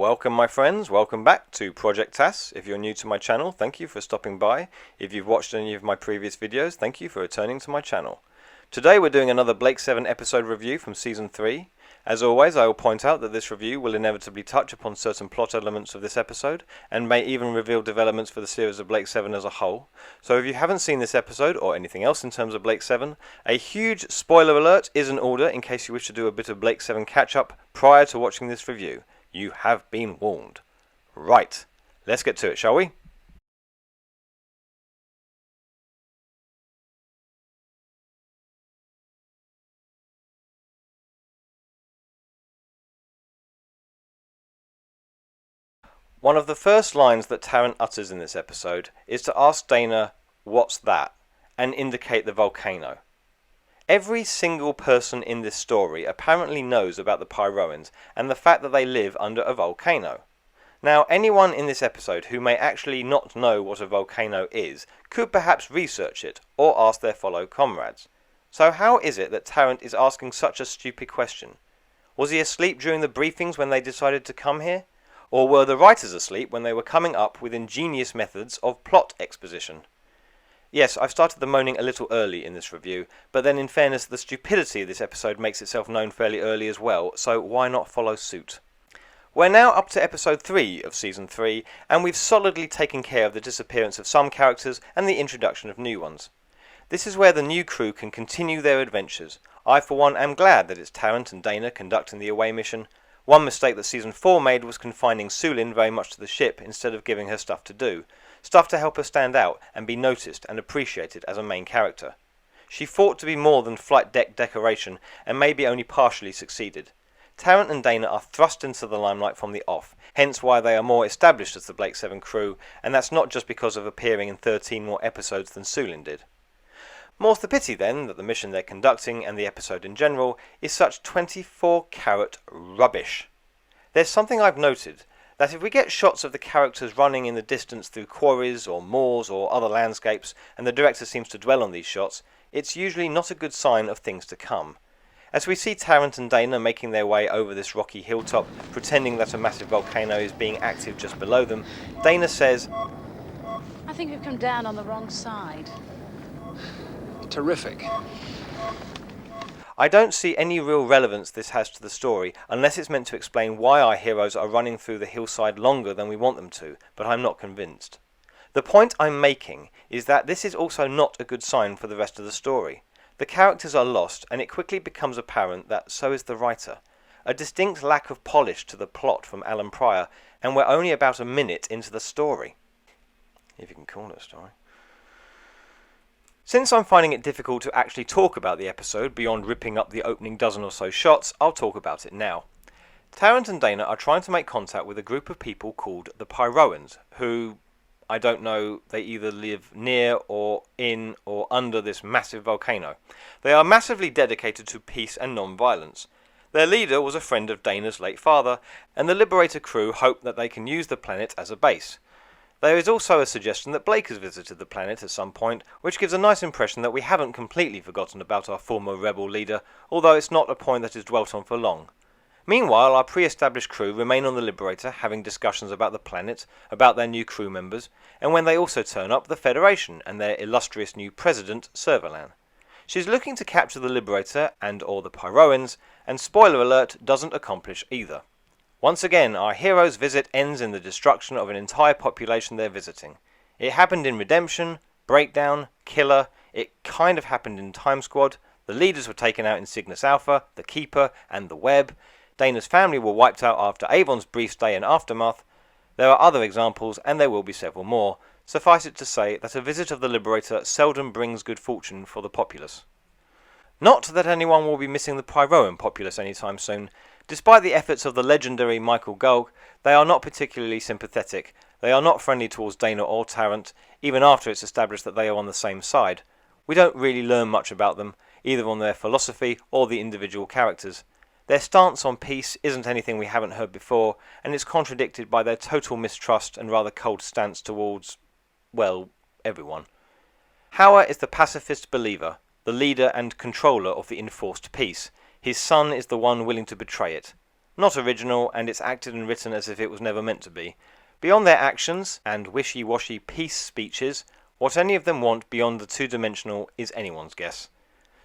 Welcome my friends, welcome back to Project TAS. If you're new to my channel, thank you for stopping by. If you've watched any of my previous videos, thank you for returning to my channel. Today we're doing another Blake 7 episode review from Season 3. As always, I will point out that this review will inevitably touch upon certain plot elements of this episode, and may even reveal developments for the series of Blake 7 as a whole. So if you haven't seen this episode, or anything else in terms of Blake 7, a huge spoiler alert is in order in case you wish to do a bit of Blake 7 catch-up prior to watching this review. You have been warned. Right, let's get to it, shall we? One of the first lines that Tarrant utters in this episode is to ask Dana, "What's that?" and indicate the volcano. Every single person in this story apparently knows about the Pyroans and the fact that they live under a volcano. Now, anyone in this episode who may actually not know what a volcano is could perhaps research it or ask their fellow comrades. So how is it that Tarrant is asking such a stupid question? Was he asleep during the briefings when they decided to come here? Or were the writers asleep when they were coming up with ingenious methods of plot exposition? Yes, I've started the moaning a little early in this review, but then in fairness the stupidity of this episode makes itself known fairly early as well, so why not follow suit? We're now up to episode 3 of season 3, and we've solidly taken care of the disappearance of some characters and the introduction of new ones. This is where the new crew can continue their adventures. I for one am glad that it's Tarrant and Dana conducting the away mission. One mistake that season 4 made was confining Sulin very much to the ship instead of giving her stuff to do. Stuff to help her stand out and be noticed and appreciated as a main character. She fought to be more than flight deck decoration and maybe only partially succeeded. Tarrant and Dana are thrust into the limelight from the off, hence why they are more established as the Blake 7 crew, and that's not just because of appearing in 13 more episodes than Sulin did. More's the pity then that the mission they're conducting and the episode in general is such 24-carat rubbish. There's something I've noted, that if we get shots of the characters running in the distance through quarries or moors or other landscapes, and the director seems to dwell on these shots, it's usually not a good sign of things to come. As we see Tarrant and Dana making their way over this rocky hilltop, pretending that a massive volcano is being active just below them, Dana says, "I think we've come down on the wrong side." Terrific. I don't see any real relevance this has to the story, unless it's meant to explain why our heroes are running through the hillside longer than we want them to, but I'm not convinced. The point I'm making is that this is also not a good sign for the rest of the story. The characters are lost, and it quickly becomes apparent that so is the writer. A distinct lack of polish to the plot from Alan Pryor, and we're only about a minute into the story. If you can call it a story. Since I'm finding it difficult to actually talk about the episode beyond ripping up the opening dozen or so shots, I'll talk about it now. Tarrant and Dana are trying to make contact with a group of people called the Pyroans, who, I don't know, they either live near or in or under this massive volcano. They are massively dedicated to peace and non-violence. Their leader was a friend of Dana's late father, and the Liberator crew hope that they can use the planet as a base. There is also a suggestion that Blake has visited the planet at some point, which gives a nice impression that we haven't completely forgotten about our former rebel leader, although it's not a point that is dwelt on for long. Meanwhile, our pre-established crew remain on the Liberator, having discussions about the planet, about their new crew members, and when they also turn up, the Federation and their illustrious new president, Servalan. She's looking to capture the Liberator and or the Pyroans, and spoiler alert, doesn't accomplish either. Once again, our hero's visit ends in the destruction of an entire population they're visiting. It happened in Redemption, Breakdown, Killer, it kind of happened in Time Squad, the leaders were taken out in Cygnus Alpha, the Keeper, and the Web, Dana's family were wiped out after Avon's brief stay in Aftermath. There are other examples, and there will be several more. Suffice it to say that a visit of the Liberator seldom brings good fortune for the populace. Not that anyone will be missing the Pyroan populace anytime soon. Despite the efforts of the legendary Michael Gulg, they are not particularly sympathetic. They are not friendly towards Dana or Tarrant, even after it's established that they are on the same side. We don't really learn much about them, either on their philosophy or the individual characters. Their stance on peace isn't anything we haven't heard before, and it's contradicted by their total mistrust and rather cold stance towards, well, everyone. Hauer is the pacifist believer, the leader and controller of the enforced peace. His son is the one willing to betray it. Not original, and it's acted and written as if it was never meant to be. Beyond their actions and wishy-washy peace speeches, what any of them want beyond the two-dimensional is anyone's guess.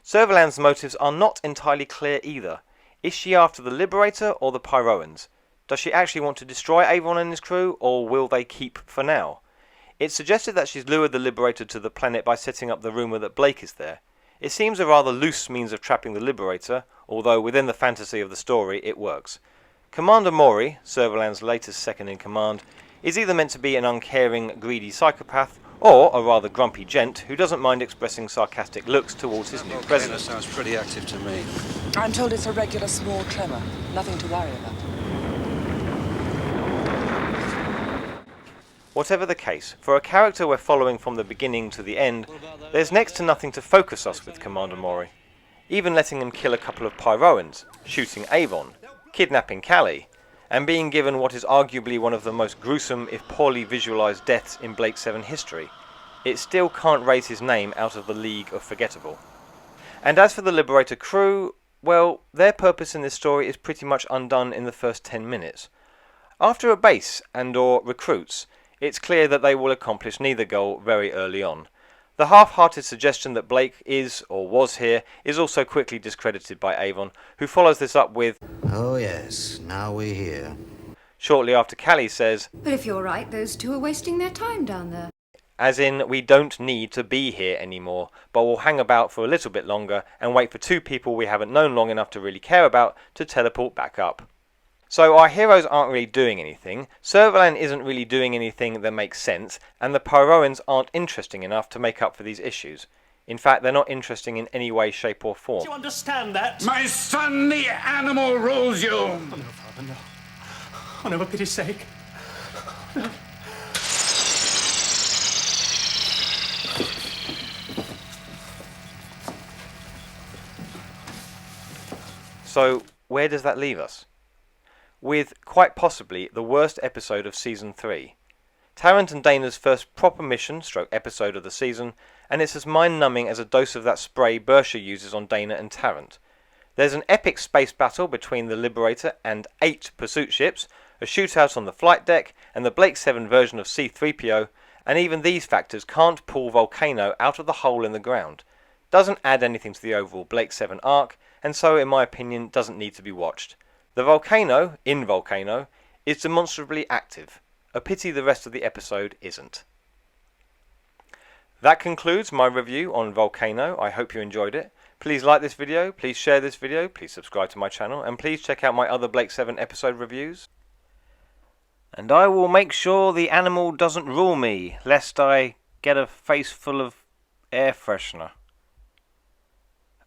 Servalan's motives are not entirely clear either. Is she after the Liberator or the Pyroans? Does she actually want to destroy Avon and his crew, or will they keep for now? It's suggested that she's lured the Liberator to the planet by setting up the rumour that Blake is there. It seems a rather loose means of trapping the Liberator, although within the fantasy of the story it works. Commander Mori, Servalan's latest second-in-command, is either meant to be an uncaring, greedy psychopath, or a rather grumpy gent who doesn't mind expressing sarcastic looks towards his new president. Sounds pretty active to me. I'm told it's a regular small tremor. Nothing to worry about. Whatever the case, for a character we're following from the beginning to the end, there's next to nothing to focus us with Commander Mori. Even letting him kill a couple of Pyroans, shooting Avon, kidnapping Callie, and being given what is arguably one of the most gruesome if poorly visualised deaths in Blake 7 history, it still can't raise his name out of the league of forgettable. And as for the Liberator crew, well, their purpose in this story is pretty much undone in the first 10 minutes. After a base and or recruits, it's clear that they will accomplish neither goal very early on. The half-hearted suggestion that Blake is, or was here, is also quickly discredited by Avon, who follows this up with, "Oh yes, now we're here." shortly after Callie says, But if you're right, those two are wasting their time down there. as in, we don't need to be here anymore, but we'll hang about for a little bit longer and wait for two people we haven't known long enough to really care about to teleport back up. So our heroes aren't really doing anything, Servalan isn't really doing anything that makes sense, and the Pyroans aren't interesting enough to make up for these issues. In fact, they're not interesting in any way, shape or form. Do you understand that? My son, the animal rules you! Oh, no, Father, no. Oh, no, for pity's sake. No. So, where does that leave us? With, quite possibly, the worst episode of Season 3. Tarrant and Dana's first proper mission, stroke episode of the season, and it's as mind-numbing as a dose of that spray Bersha uses on Dana and Tarrant. There's an epic space battle between the Liberator and 8 pursuit ships, a shootout on the flight deck, and the Blake 7 version of C-3PO, and even these factors can't pull Volcano out of the hole in the ground. Doesn't add anything to the overall Blake 7 arc, and so, in my opinion, doesn't need to be watched. The Volcano, in Volcano, is demonstrably active. A pity the rest of the episode isn't. That concludes my review on Volcano. I hope you enjoyed it. Please like this video, please share this video, please subscribe to my channel, and please check out my other Blake 7 episode reviews. And I will make sure the animal doesn't rule me, lest I get a face full of air freshener.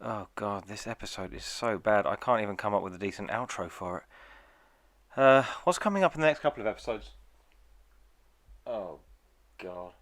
Oh god, this episode is so bad, I can't even come up with a decent outro for it. What's coming up in the next couple of episodes? Oh god.